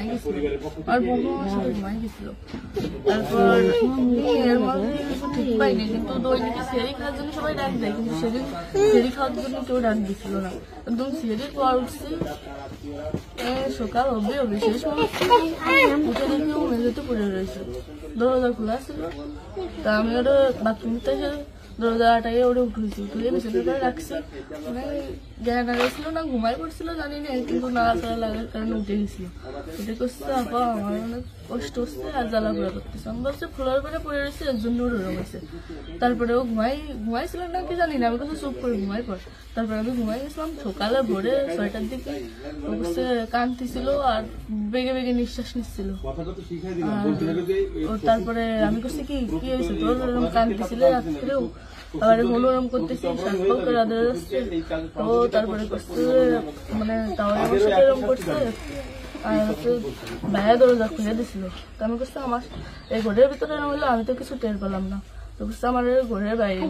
ঘুমাই গেছিল আর বউ আমার সাথে ঘুমাই গেছিল। তারপর এর মধ্যে কিছু ঠিক পাইনি, কিন্তু দৈনিক সেরি খাওয়ার জন্য সবাই ডাক দেয়, কিন্তু সেদিন সেরি খাওয়ার জন্য কেউ ডাক দিচ্ছিল না। একদম সেরির পর উঠছি, সকাল হবে সেই সময় উঠে দেখি ও মেঝেতে পড়ে রয়েছে, দরজা খোলা ছিল। তা আমি ওটা বাথরুম থেকে দরজা আটাইয়ে ওটা উঠেছি, উঠে বিছানা করে রাখছি। মানে জ্ঞান হারাইছিল না ঘুমাই পড়ছিল জানি না, কিন্তু নাড়াচাড়া লাগার কারণে উঠে গেছিল। উঠে করছে আপা আমার অনেক কষ্ট হচ্ছে আর জ্বালা পোড়া করতেছে। আমি বলছি ফ্লোর করে পড়ে রয়েছে এর জন্য ওরকম হয়েছে। তারপরে ও ঘুমাইছিল না কি জানি না, আমি কাছে চুপ করে ঘুমাই পড়। তারপরে আমি ঘুমাই গেছিলাম। সকালে ভোরে 6টার দিকে ও করছে কাঁদতেছিল আর বেগে বেগে নিঃশ্বাস নিচ্ছিল। তারপরে আমি করছি কি হয়েছে তোর, ওরকম কাঁদতেছিল রাত্রেও, আবার মনোরম করতেছি, সাতপাল করে আদর যাচ্ছে। ও তারপরে করছে মানে তাহলে আমার সাথে এরকম করছে আর হচ্ছে ভাইয়া দরজা খুলে দিছিল। তো আমি করছি আমার এই ঘরের ভিতরে না হলে আমি তো কিছু টের পেলাম না, তো করছে আমার ঘরের বাইরে